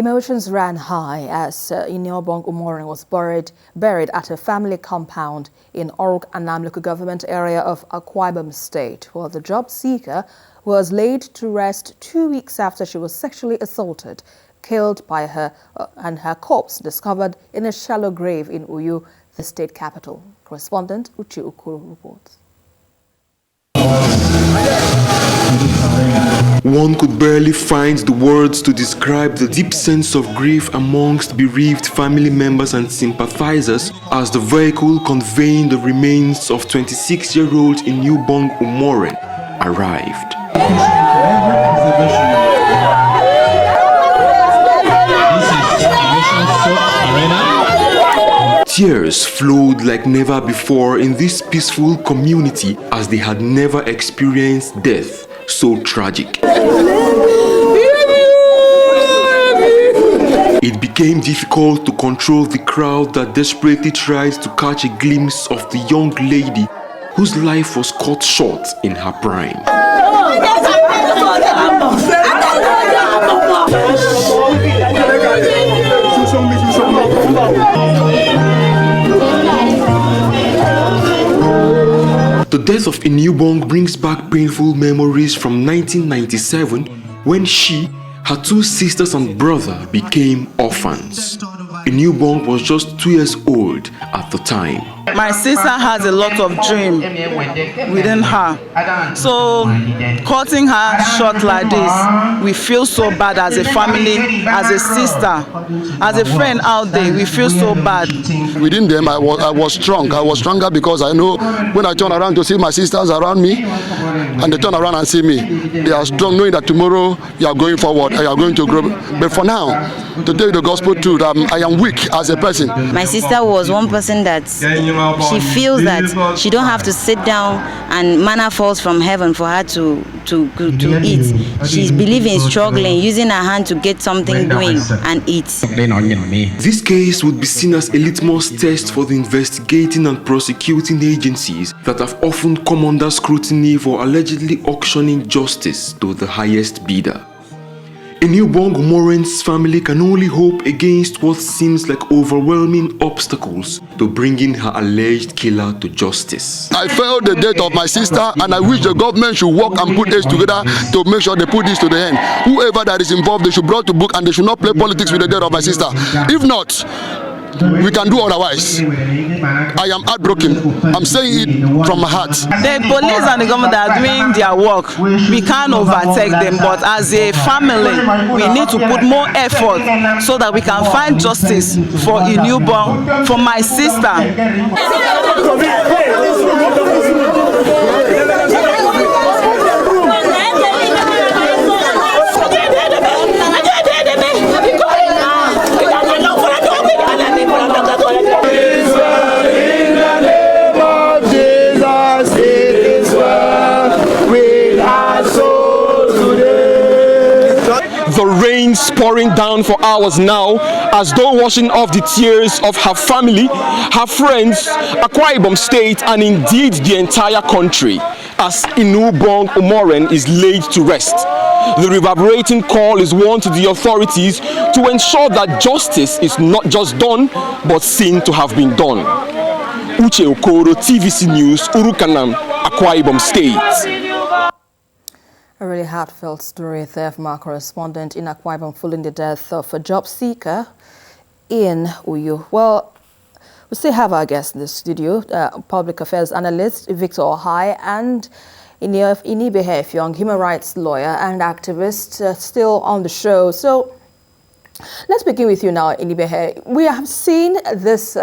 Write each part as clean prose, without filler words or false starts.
Emotions ran high as Ini-Ubong was buried at a family compound in Okhai local government area of Akwa state, while the job seeker was laid to rest 2 weeks after she was sexually assaulted, killed by her and her corpse discovered in a shallow grave in Uyo, the state capital. Correspondent Uche Ukuru reports. One could barely find the words to describe the deep sense of grief amongst bereaved family members and sympathizers as the vehicle conveying the remains of 26-year-old Ini-Ubong arrived. Tears flowed like never before in this peaceful community as they had never experienced death so tragic. It became difficult to control the crowd that desperately tried to catch a glimpse of the young lady whose life was cut short in her prime. The death of Ini-Ubong brings back painful memories from 1997 when she, her two sisters and brother became orphans. Ini-Ubong was just 2 years old at the time. My sister has a lot of dream within her. So cutting her short like this, we feel so bad as a family, as a sister, as a friend out there, we feel so bad. Within them, I was strong. I was stronger because I know when I turn around to see my sisters around me, and they turn around and see me, they are strong knowing that tomorrow you are going forward, you are going to grow. But for now, to tell you the gospel truth, I am weak as a person. My sister was one person that she feels that she don't have to sit down and manna falls from heaven for her to eat. She's believing in struggling, using her hand to get something going and eat. This case would be seen as a litmus test for the investigating and prosecuting agencies that have often come under scrutiny for allegedly auctioning justice to the highest bidder. Ini-Ubong's family can only hope against what seems like overwhelming obstacles to bringing her alleged killer to justice. I felt the death of my sister, and I wish the government should work and put this together to make sure they put this to the end. Whoever that is involved, they should brought to book, and they should not play politics with the death of my sister. If not, we can do otherwise. I am heartbroken. I'm saying it from my heart. The police and the government are doing their work. We can't overtake them, but as a family, we need to put more effort so that we can find justice for Ini-Ubong, for my sister. The rain's pouring down for hours now, as though washing off the tears of her family, her friends, Akwa state, and indeed the entire country, as Ini-Ubong is laid to rest. The reverberating call is one to the authorities to ensure that justice is not just done, but seen to have been done. Uche Ukuru, TVC News, Urukanam, Akwa State. A really heartfelt story there from our correspondent in Akwa following the death of a job seeker in Uyo. Well, we still have our guest in the studio, public affairs analyst Victor Okhai, and Inibehe, Effiong, human rights lawyer and activist, still on the show. So let's begin with you now, Inibehe. We have seen this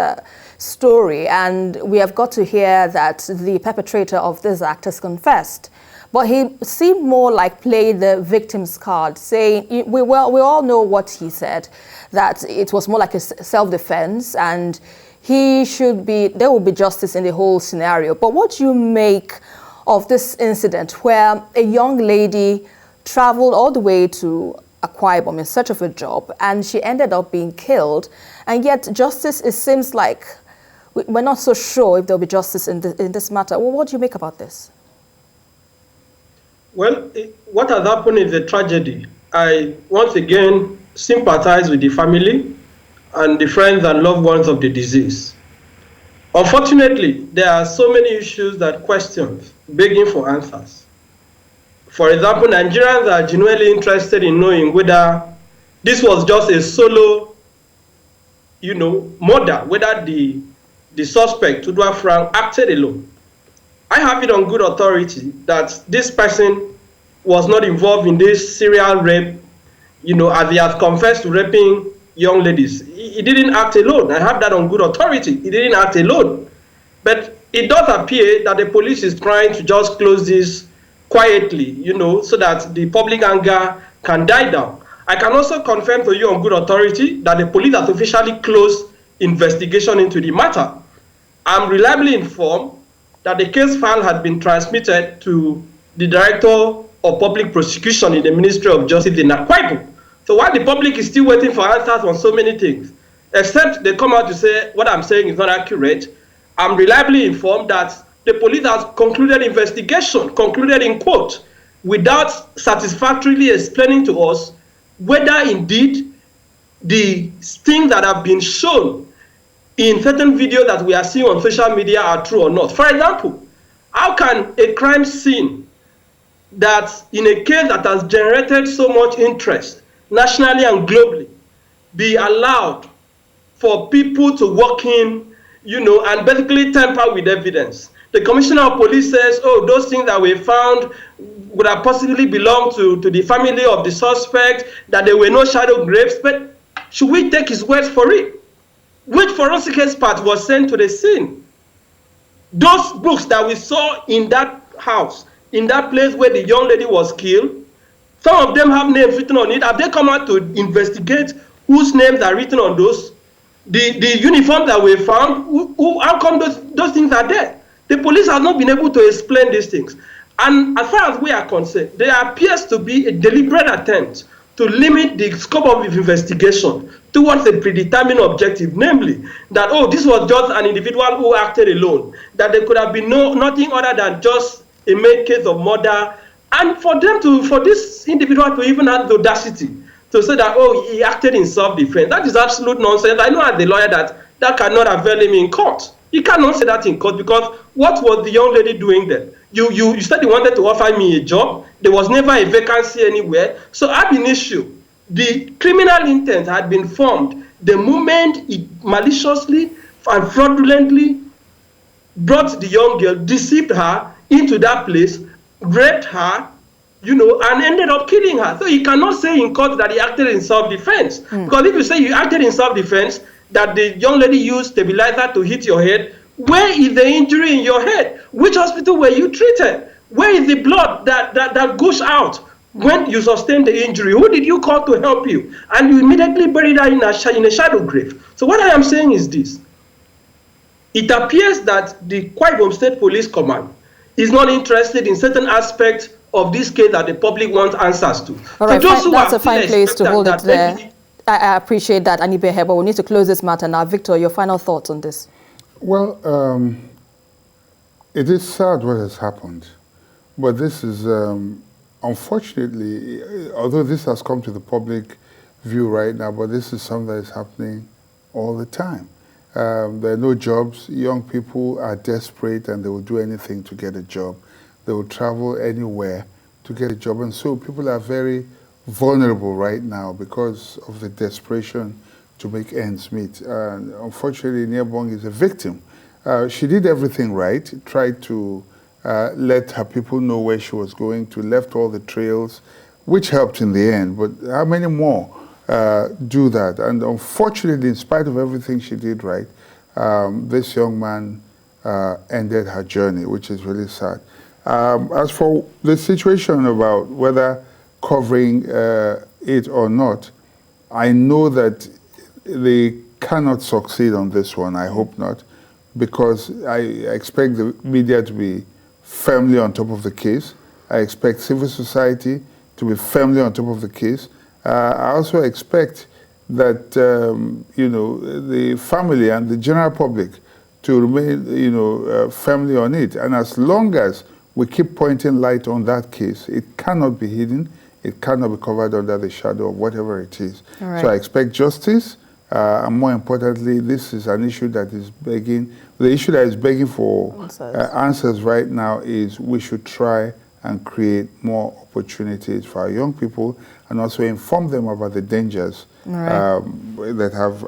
story, and we have got to hear that the perpetrator of this act has confessed. But he seemed more like playing the victim's card, saying, we all know what he said, that it was more like a self-defense and there will be justice in the whole scenario. But what do you make of this incident where a young lady traveled all the way to Akwa Ibom in search of a job and she ended up being killed, and yet justice, it seems like we're not so sure if there'll be justice in this matter. Well, what do you make about this? Well, what has happened is a tragedy. I once again sympathize with the family and the friends and loved ones of the deceased. Unfortunately, there are so many issues that questions begging for answers. For example, Nigerians are genuinely interested in knowing whether this was just a solo, murder, whether the suspect, Tudwa Frank, acted alone. I have it on good authority that this person was not involved in this serial rape, as he has confessed to raping young ladies. He didn't act alone. I have that on good authority. He didn't act alone. But it does appear that the police is trying to just close this quietly, so that the public anger can die down. I can also confirm to you on good authority that the police has officially closed investigation into the matter. I'm reliably informed that the case file had been transmitted to the Director of Public Prosecution in the Ministry of Justice in Akwa Ibom. So while the public is still waiting for answers on so many things, except they come out to say what I'm saying is not accurate, I'm reliably informed that the police has concluded investigation, concluded in quote, without satisfactorily explaining to us whether indeed the things that have been shown in certain videos that we are seeing on social media are true or not. For example, how can a crime scene that in a case that has generated so much interest nationally and globally be allowed for people to walk in, and basically tamper with evidence? The Commissioner of Police says, oh, those things that we found would have possibly belonged to the family of the suspect, that there were no shadow graves. But should we take his word for it? Which forensic expert was sent to the scene? Those books that we saw in that house, in that place where the young lady was killed, some of them have names written on it. Have they come out to investigate whose names are written on those? The uniform that we found, how come those things are there? The police have not been able to explain these things. And as far as we are concerned, there appears to be a deliberate attempt to limit the scope of investigation towards a predetermined objective, namely that, oh, this was just an individual who acted alone, that there could have been nothing other than just a made case of murder, and for this individual to even have the audacity to say that, oh, he acted in self-defense. That is absolute nonsense. I know as a lawyer that cannot avail him in court. You cannot say that in court, because what was the young lady doing there? You said you wanted to offer me a job. There was never a vacancy anywhere. So ab initio, the criminal intent had been formed the moment it maliciously and fraudulently brought the young girl, deceived her into that place, raped her, and ended up killing her. So you cannot say in court that he acted in self-defense. Because if you say you acted in self-defense, that the young lady used stabilizer to hit your head, where is the injury in your head? Which hospital were you treated? Where is the blood that gushed out when you sustained the injury? Who did you call to help you? And you immediately buried her in a shadow grave. So what I am saying is this. It appears that the Akwa Ibom State Police Command is not interested in certain aspects of this case that the public wants answers to. All right, that's a fine place to hold it there. I appreciate that, Inibehe, but we need to close this matter now. Victor, your final thoughts on this? Well, it is sad what has happened, but this is, unfortunately, although this has come to the public view right now, but this is something that is happening all the time. There are no jobs. Young people are desperate and they will do anything to get a job. They will travel anywhere to get a job. And so people are very vulnerable right now because of the desperation to make ends meet. Unfortunately, Ini-Ubong is a victim. She did everything right, tried to let her people know where she was going to, left all the trails, which helped in the end. But how many more do that? And unfortunately, in spite of everything she did right, this young man ended her journey, which is really sad. As for the situation about whether covering it or not, I know that they cannot succeed on this one. I hope not, because I expect the media to be firmly on top of the case. I expect civil society to be firmly on top of the case. I also expect that the family and the general public to remain firmly on it. And as long as we keep pointing light on that case, it cannot be hidden. it cannot be covered under the shadow of whatever it is. Right. So I expect justice, and more importantly, this is an issue that is begging, the issue that is begging for answers right now is we should try and create more opportunities for our young people and also inform them about the dangers that have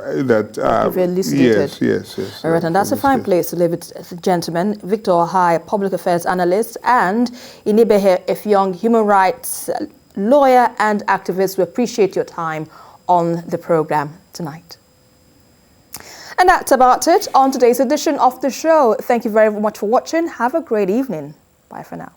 elucidated. Yes. All right, and that's a fine place to leave it, gentlemen. Victor Okhai, Public Affairs Analyst, and Inibehe Effiong, Human Rights Lawyer and Activist. We appreciate your time on the program tonight. And that's about it on today's edition of the show. Thank you very much for watching. Have a great evening. Bye for now.